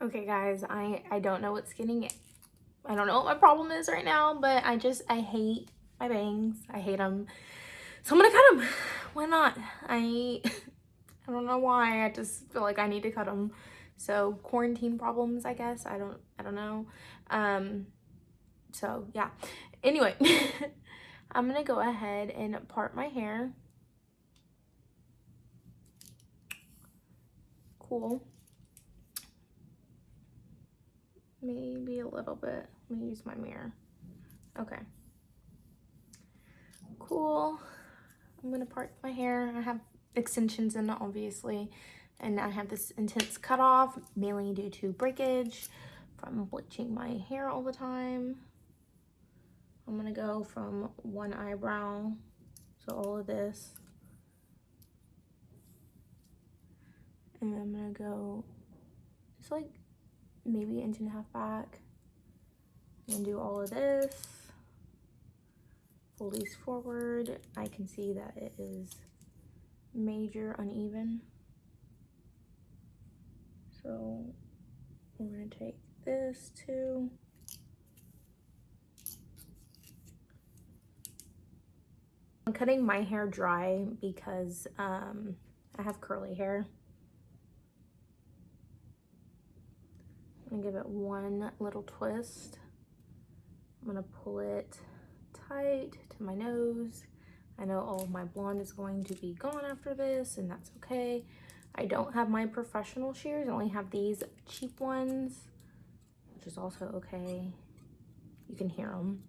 Okay guys, I don't know what's getting, I don't know what my problem is right now, but I hate my bangs. I hate them. So I'm gonna cut them. Why not? I don't know why. I just feel like I need to cut them. So quarantine problems, I guess. I don't know. So yeah. Anyway, I'm gonna go ahead and part my hair. Cool. Maybe a little bit. Let me use my mirror. Okay. Cool. I'm gonna part my hair. I have extensions in it, obviously, and I have this intense cutoff, mainly due to breakage from bleaching my hair all the time. I'm gonna go from one eyebrow, so all of this, and I'm gonna go just like maybe an inch and a half back, and do all of this. Pull these forward. I can see that it is major uneven. So we're gonna take this too. I'm cutting my hair dry because I have curly hair. I'm gonna give it one little twist. I'm gonna pull it tight to my nose. I know all of my blonde is going to be gone after this, and that's okay. I don't have my professional shears. I only have these cheap ones, which is also okay. You can hear them.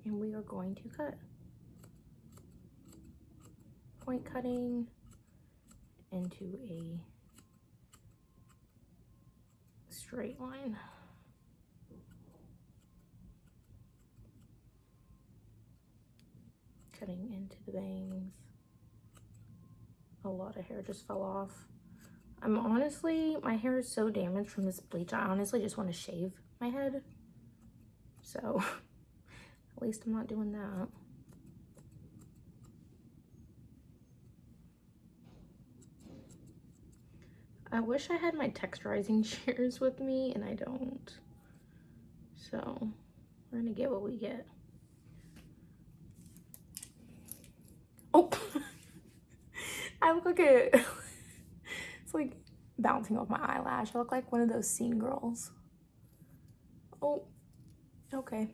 And we are going to cut. Point cutting into a straight line. Cutting into the bangs. A lot of hair just fell off. I'm honestly, my hair is so damaged from this bleach, I honestly just want to shave my head. So at least I'm not doing that. I wish I had my texturizing shears with me, and I don't. So we're gonna get what we get. Oh, I look like it's like bouncing off my eyelash. I look like one of those scene girls. Oh, okay.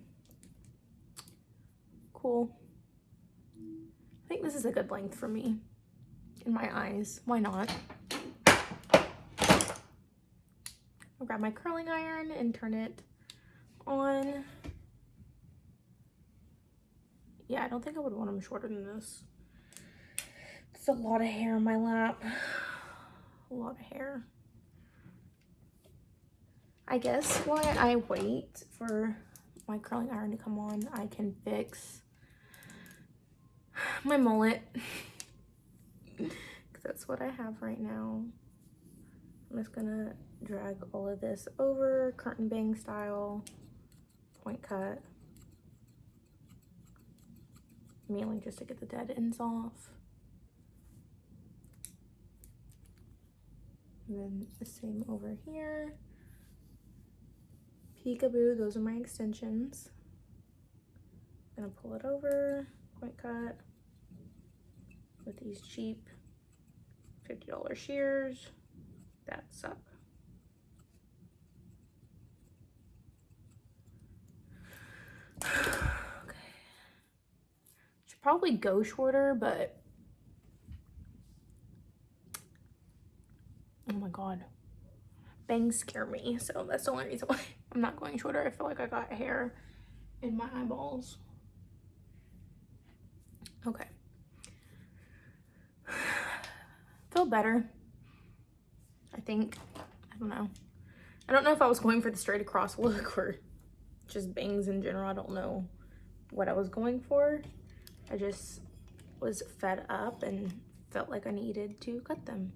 Cool. I think this is a good length for me in my eyes. Why not? I'll grab my curling iron and turn it on. Yeah, I don't think I would want them shorter than this. It's a lot of hair in my lap. A lot of hair. I guess while I wait for my curling iron to come on, I can fix my mullet. Because that's what I have right now. I'm just gonna drag all of this over, curtain bang style, point cut. Mainly just to get the dead ends off. And then the same over here. Peekaboo, those are my extensions. I'm gonna pull it over, point cut with these cheap $50 shears that suck. Okay. Should probably go shorter, but oh my god, bangs scare me, so that's the only reason why I'm not going shorter. I feel like I got hair in my eyeballs. Okay. Feel better, I think. I don't know. I don't know if I was going for the straight across look or just bangs in general. I don't know what I was going for. I just was fed up and felt like I needed to cut them.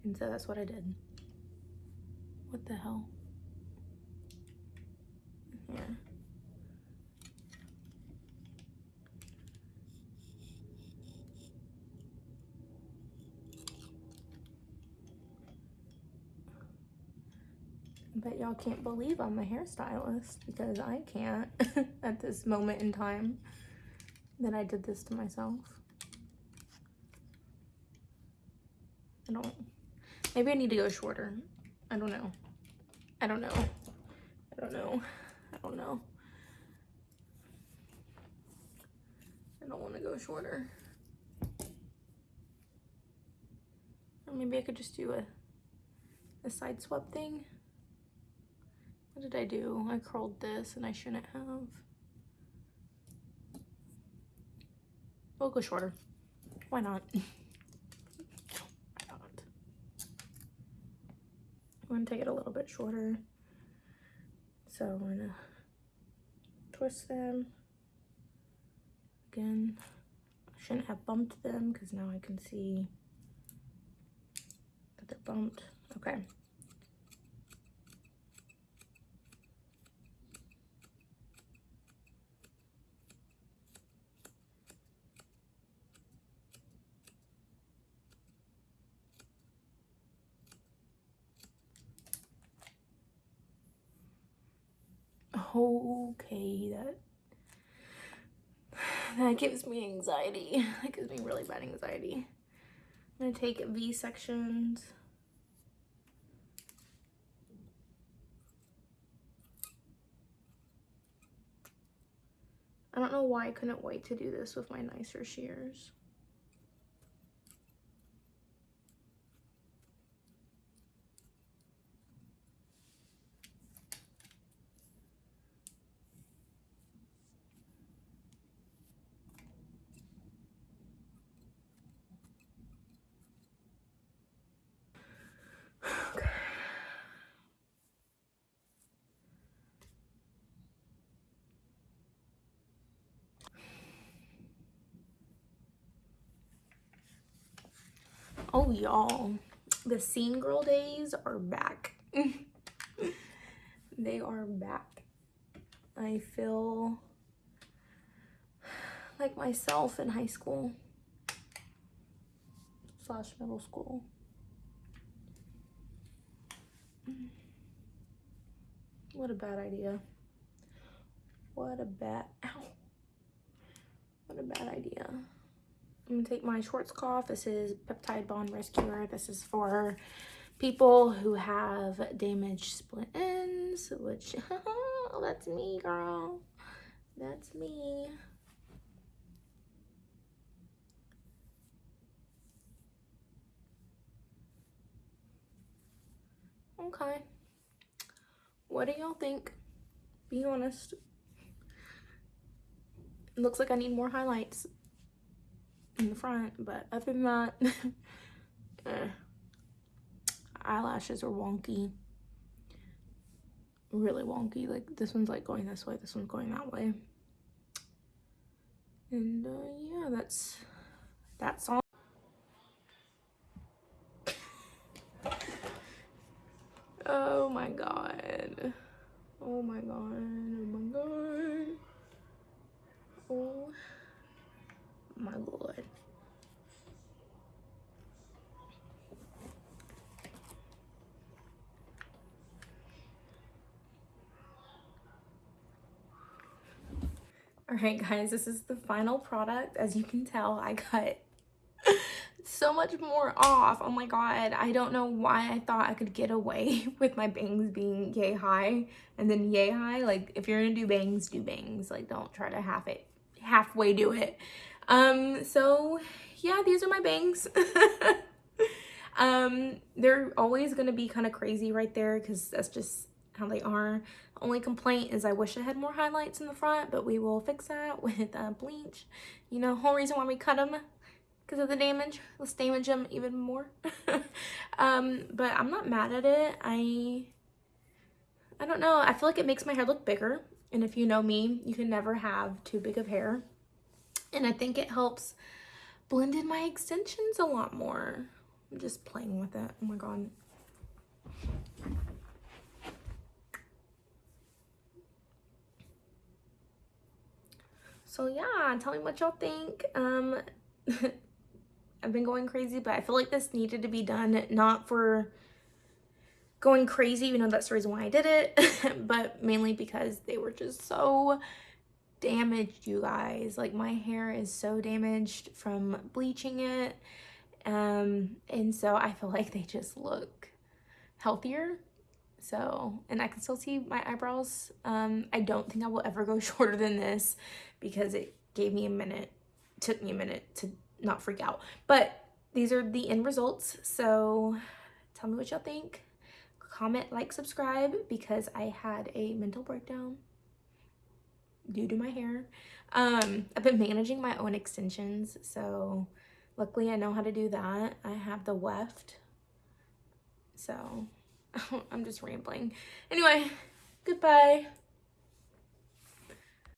And so that's what I did. What the hell? Here. But y'all can't believe I'm a hairstylist, because I can't at this moment in time that I did this to myself. I don't, maybe I need to go shorter. I don't know. I don't know. I don't know. I don't know. I don't want to go shorter. Or maybe I could just do a side swap thing. What did I do? I curled this and I shouldn't have. We'll go shorter. Why not? Why not? I'm gonna take it a little bit shorter. So I'm gonna twist them. Again, I shouldn't have bumped them because now I can see that they're bumped. Okay. Okay, that gives me anxiety. That gives me really bad anxiety. I'm gonna take V sections. I don't know why I couldn't wait to do this with my nicer shears. Okay. Oh, y'all, the scene girl days are back. They are back. I feel like myself in high school / middle school. What a bad idea. What a bad, ow. What a bad idea. I'm gonna take my Schwarzkopf. This is Peptide Bond Rescuer. This is for people who have damaged split ends, which, that's me, girl. That's me. Okay. What do y'all think? Be honest. It looks like I need more highlights in the front, but other than that, eyelashes are wonky. Really wonky. Like, this one's like going this way, this one's going that way. And yeah, that's all. Oh my god. Oh my god. Oh my god. Oh my lord. All right, guys, this is the final product. As you can tell, I got so much more off. Oh my god, I don't know why I thought I could get away with my bangs being yay high and then yay high. Like, if you're gonna do bangs, do bangs. Like, don't try to halfway do it. So yeah, these are my bangs. They're always gonna be kind of crazy right there because that's just how they are. Only complaint is I wish I had more highlights in the front, but we will fix that with bleach. You know, whole reason why we cut them, because of the damage. Let's damage them even more. But I'm not mad at it. I don't know. I feel like it makes my hair look bigger. And if you know me, you can never have too big of hair. And I think it helps blend in my extensions a lot more. I'm just playing with it. Oh my god. So yeah, tell me what y'all think. I've been going crazy, but I feel like this needed to be done, not for going crazy, even though that's the reason why I did it, but mainly because they were just so damaged, you guys. Like, my hair is so damaged from bleaching it, and so I feel like they just look healthier. So, and I can still see my eyebrows. I don't think I will ever go shorter than this because it took me a minute to not freak out. But these are the end results. So tell me what y'all think. Comment, like, subscribe, because I had a mental breakdown due to my hair. I've been managing my own extensions, so luckily I know how to do that. I have the weft, so I'm just rambling. Anyway, goodbye.